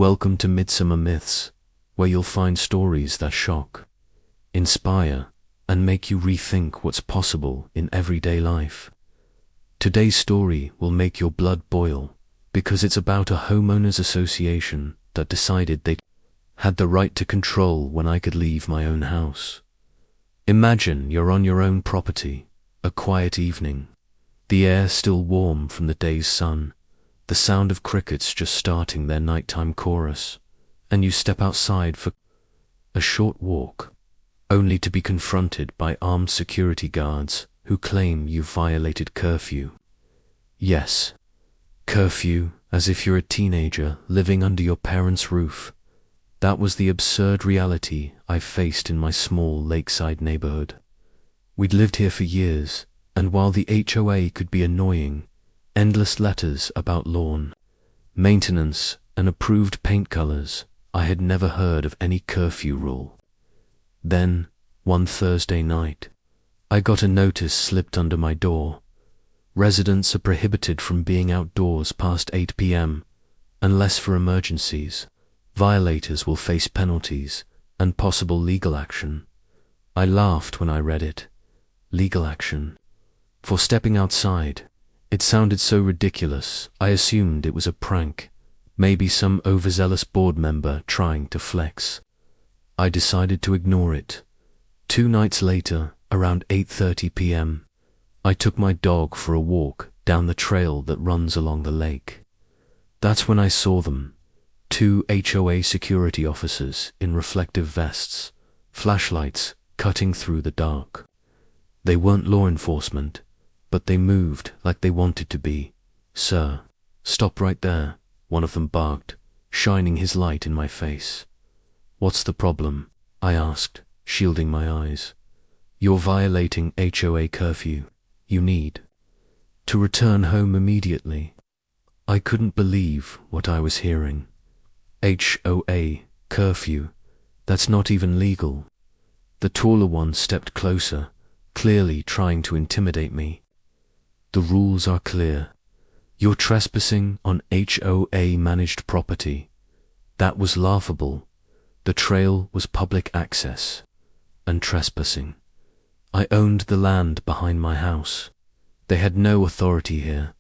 Welcome to Midsummer Myths, where you'll find stories that shock, inspire, and make you rethink what's possible in everyday life. Today's story will make your blood boil, because it's about a homeowners association that decided they had the right to control when I could leave my own house. Imagine you're on your own property, a quiet evening, the air still warm from the day's sun, the sound of crickets just starting their nighttime chorus, and you step outside for a short walk, only to be confronted by armed security guards who claim you violated curfew. Yes, curfew, as if you're a teenager living under your parents' roof. That was the absurd reality I faced in my small lakeside neighborhood. We'd lived here for years, and while the HOA could be annoying, endless letters about lawn, maintenance, and approved paint colors, I had never heard of any curfew rule. Then, one Thursday night, I got a notice slipped under my door. Residents are prohibited from being outdoors past 8 p.m. unless for emergencies. Violators will face penalties and possible legal action. I laughed when I read it. Legal action. For stepping outside. It sounded so ridiculous, I assumed it was a prank, maybe some overzealous board member trying to flex. I decided to ignore it. 2 nights later, around 8:30 p.m., I took my dog for a walk down the trail that runs along the lake. That's when I saw them. 2 HOA security officers in reflective vests, flashlights cutting through the dark. They weren't law enforcement, but they moved like they wanted to be. "Sir, stop right there," one of them barked, shining his light in my face. "What's the problem?" I asked, shielding my eyes. "You're violating HOA curfew. You need to return home immediately." I couldn't believe what I was hearing. HOA curfew. That's not even legal. The taller one stepped closer, clearly trying to intimidate me. "The rules are clear. You're trespassing on HOA managed property." That was laughable. The trail was public access. And trespassing. I owned the land behind my house. They had no authority here.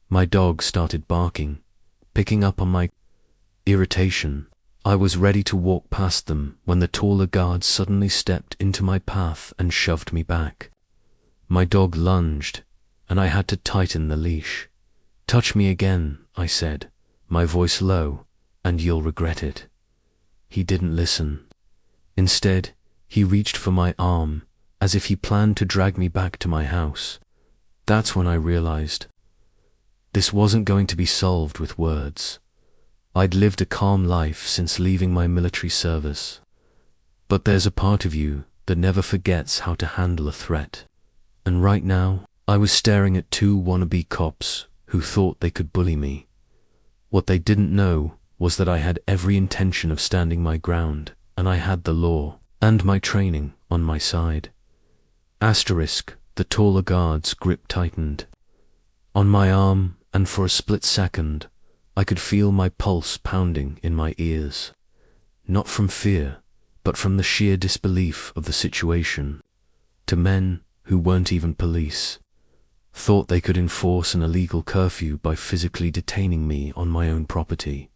My dog started barking, picking up on my irritation. I was ready to walk past them when the taller guard suddenly stepped into my path and shoved me back. My dog lunged, and I had to tighten the leash. "Touch me again," I said, my voice low, "and you'll regret it." He didn't listen. Instead, he reached for my arm, as if he planned to drag me back to my house. That's when I realized this wasn't going to be solved with words. I'd lived a calm life since leaving my military service. But there's a part of you that never forgets how to handle a threat. And right now, I was staring at 2 wannabe cops who thought they could bully me. What they didn't know was that I had every intention of standing my ground, and I had the law and my training on my side. Asterisk, the taller guard's grip tightened on my arm, and for a split second, I could feel my pulse pounding in my ears. Not from fear, but from the sheer disbelief of the situation. To men who weren't even police, thought they could enforce an illegal curfew by physically detaining me on my own property.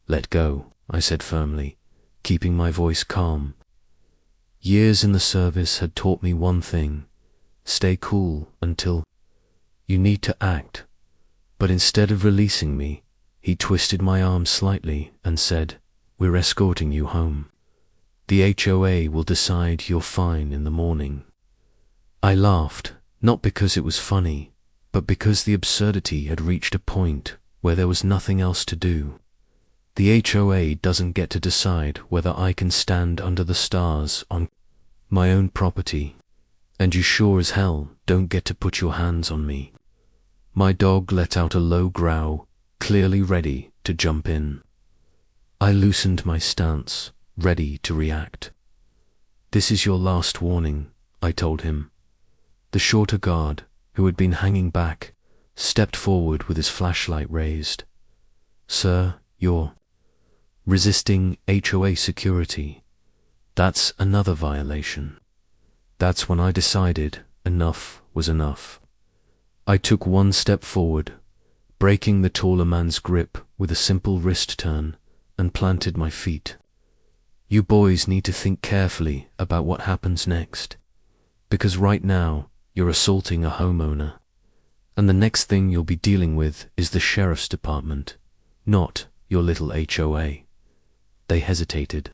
"Let go," I said firmly, keeping my voice calm. Years in the service had taught me one thing: stay cool until you need to act. But instead of releasing me, he twisted my arm slightly and said, "We're escorting you home. The HOA will decide you're fine in the morning." I laughed, not because it was funny, but because the absurdity had reached a point where there was nothing else to do. The HOA doesn't get to decide whether I can stand under the stars on my own property, and you sure as hell don't get to put your hands on me. My dog let out a low growl, clearly ready to jump in. I loosened my stance, ready to react. "This is your last warning," I told him. The shorter guard, who had been hanging back, stepped forward with his flashlight raised. "Sir, you're Resisting HOA security. That's another violation. That's when I decided enough was enough. I took one step forward, breaking the taller man's grip with a simple wrist turn, and planted my feet. You boys need to think carefully about what happens next, because right now you're assaulting a homeowner, and the next thing you'll be dealing with is the sheriff's department, not your little HOA. They hesitated.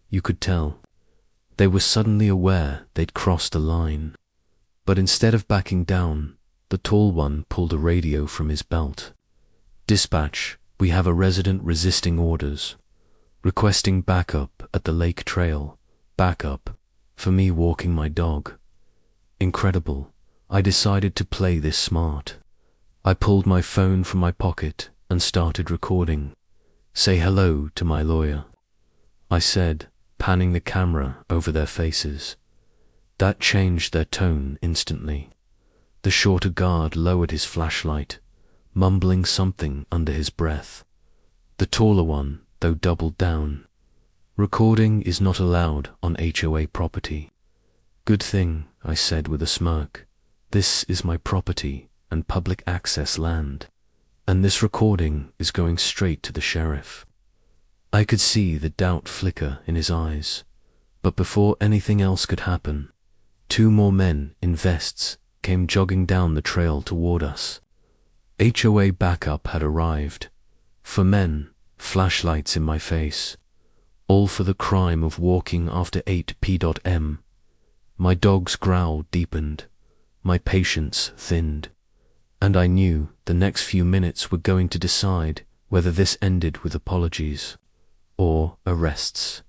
You could tell. They were suddenly aware they'd crossed a line. But instead of backing down, the tall one pulled a radio from his belt. "Dispatch, we have a resident resisting orders. Requesting backup at the lake trail. Backup for me walking my dog." Incredible. I decided to play this smart. I pulled my phone from my pocket and started recording. "Say hello to my lawyer," I said, panning the camera over their faces. That changed their tone instantly. The shorter guard lowered his flashlight, mumbling something under his breath. The taller one, though, doubled down. "Recording is not allowed on HOA property." "Good thing," I said with a smirk. "This is my property and public access land, and this recording is going straight to the sheriff." I could see the doubt flicker in his eyes, but before anything else could happen, 2 more men in vests came jogging down the trail toward us. HOA backup had arrived. 4 men, flashlights in my face, all for the crime of walking after 8 p.m. My dog's growl deepened, my patience thinned, and I knew the next few minutes were going to decide whether this ended with apologies or arrests.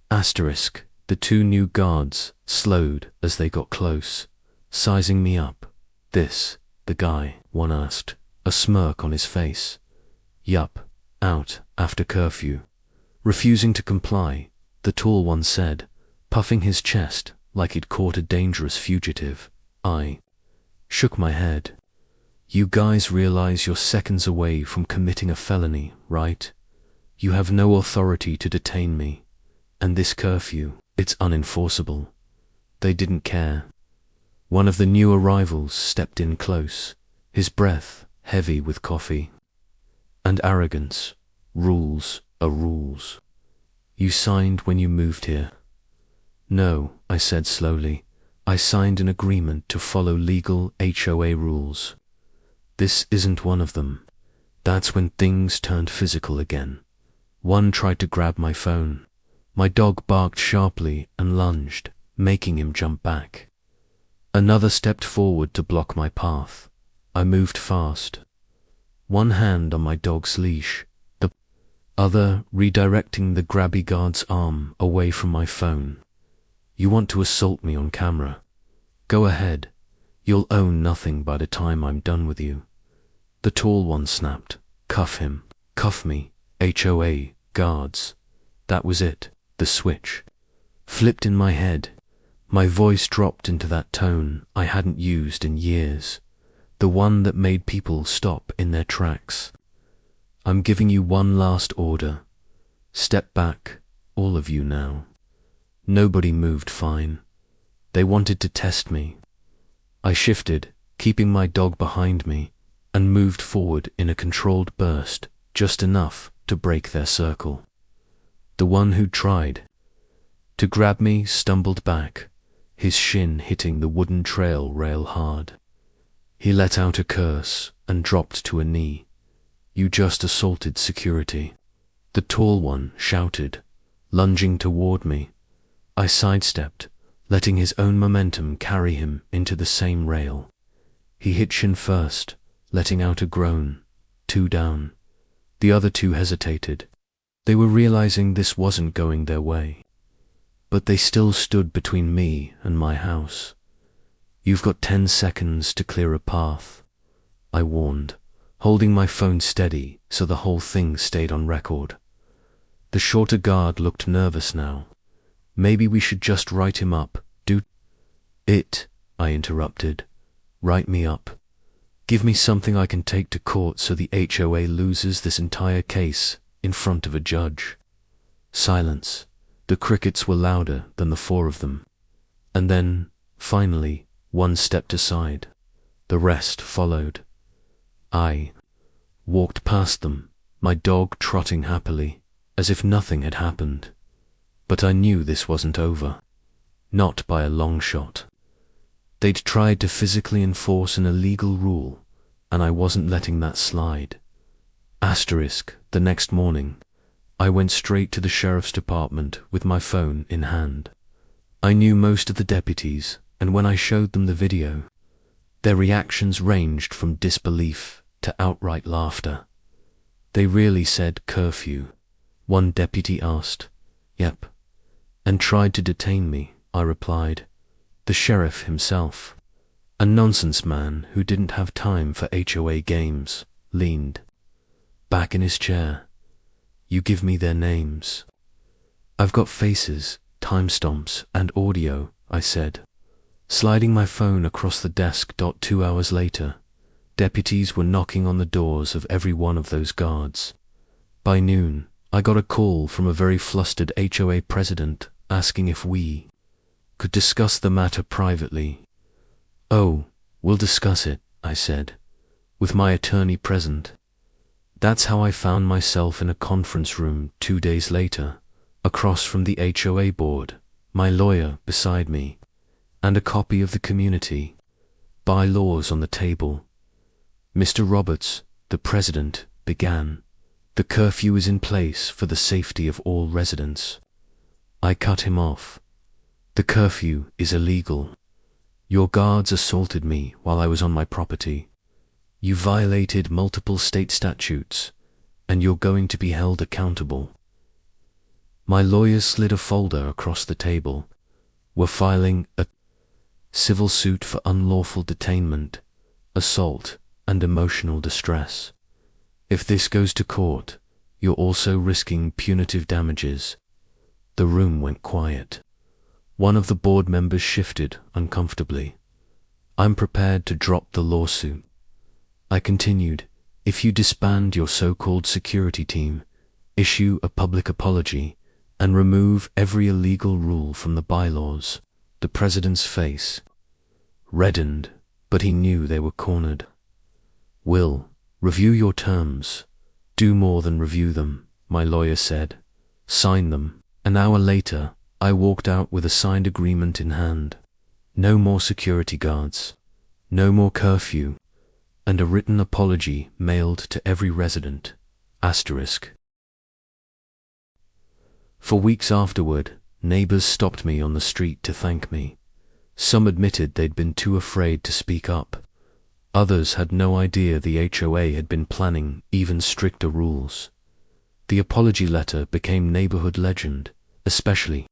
Asterisk, the 2 new guards slowed as they got close, sizing me up. "This, the guy?" one asked, a smirk on his face. "Yup, out after curfew." Refusing to comply, the tall one said, puffing his chest like he'd caught a dangerous fugitive. I shook my head. "You guys realize you're seconds away from committing a felony, right? You have no authority to detain me, and this curfew, it's unenforceable." They didn't care. One of the new arrivals stepped in close, his breath heavy with coffee. "And arrogance. Rules are rules. You signed when you moved here." "No," I said slowly. "I signed an agreement to follow legal HOA rules. This isn't one of them." That's when things turned physical again. One tried to grab my phone. My dog barked sharply and lunged, making him jump back. Another stepped forward to block my path. I moved fast, one hand on my dog's leash, the other redirecting the grabby guard's arm away from my phone. "You want to assault me on camera? Go ahead. You'll own nothing by the time I'm done with you." The tall one snapped. "Cuff him. Cuff me. HOA guards." That was it. The switch flipped in my head. My voice dropped into that tone I hadn't used in years, the one that made people stop in their tracks. "I'm giving you one last order. Step back, all of you now." Nobody moved fine. They wanted to test me. I shifted, keeping my dog behind me, and moved forward in a controlled burst, just enough to break their circle. The one who tried to grab me stumbled back, his shin hitting the wooden trail rail hard. He let out a curse and dropped to a knee. "You just assaulted security." The tall one shouted, lunging toward me. I sidestepped, letting his own momentum carry him into the same rail. He hit shin first, letting out a groan. 2 down. The other 2 hesitated. They were realizing this wasn't going their way. But they still stood between me and my house. "You've got 10 seconds to clear a path," I warned, holding my phone steady so the whole thing stayed on record. The shorter guard looked nervous now. "Maybe we should just write him up, do it," I interrupted. "Write me up. Give me something I can take to court so the HOA loses this entire case in front of a judge." Silence. The crickets were louder than the four of them. And then, finally, one stepped aside. The rest followed. I walked past them, my dog trotting happily, as if nothing had happened. But I knew this wasn't over. Not by a long shot. They'd tried to physically enforce an illegal rule, and I wasn't letting that slide. The next morning, I went straight to the sheriff's department with my phone in hand. I knew most of the deputies, and when I showed them the video, their reactions ranged from disbelief to outright laughter. They really said curfew. One deputy asked. Yep. And tried to detain me, I replied. The sheriff himself, a nonsense man who didn't have time for HOA games, leaned back in his chair. You give me their names. I've got faces, timestamps, and audio, I said, sliding my phone across the desk. 2 hours later, deputies were knocking on the doors of every one of those guards. By noon, I got a call from a very flustered HOA president asking if we could discuss the matter privately. Oh, we'll discuss it, I said, with my attorney present. That's how I found myself in a conference room 2 days later, across from the HOA board, my lawyer beside me, and a copy of the community bylaws on the table. Mr. Roberts, the president, began. The curfew is in place for the safety of all residents. I cut him off. The curfew is illegal. Your guards assaulted me while I was on my property. You violated multiple state statutes, and you're going to be held accountable. My lawyers slid a folder across the table. We're filing a civil suit for unlawful detainment, assault, and emotional distress. If this goes to court, you're also risking punitive damages. The room went quiet. One of the board members shifted uncomfortably. I'm prepared to drop the lawsuit. I continued, if you disband your so-called security team, issue a public apology, and remove every illegal rule from the bylaws. The president's face reddened, but he knew they were cornered. Will, review your terms. Do more than review them, my lawyer said. Sign them. An hour later, I walked out with a signed agreement in hand. No more security guards, no more curfew, and a written apology mailed to every resident. For weeks afterward, neighbors stopped me on the street to thank me. Some admitted they'd been too afraid to speak up. Others had no idea the HOA had been planning even stricter rules. The apology letter became neighborhood legend, especially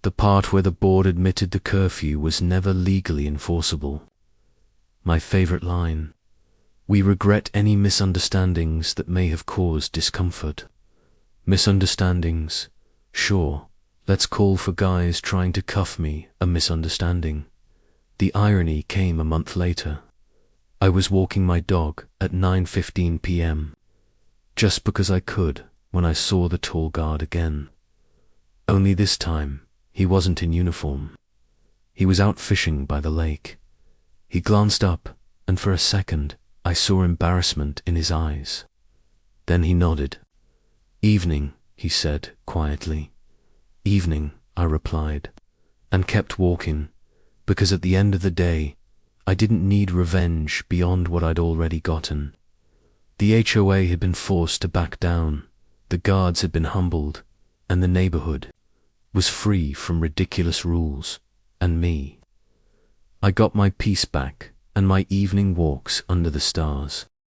the part where the board admitted the curfew was never legally enforceable. My favorite line: we regret any misunderstandings that may have caused discomfort. Misunderstandings? Sure, let's call for guys trying to cuff me a misunderstanding. The irony came a month later. I was walking my dog at 9:15 p.m. just because I could when I saw the tall guard again. Only this time, he wasn't in uniform. He was out fishing by the lake. He glanced up, and for a second, I saw embarrassment in his eyes. Then he nodded. Evening, he said quietly. Evening, I replied, and kept walking, because at the end of the day, I didn't need revenge beyond what I'd already gotten. The HOA had been forced to back down, the guards had been humbled, and the neighborhood was free from ridiculous rules, and me. I got my peace back and my evening walks under the stars.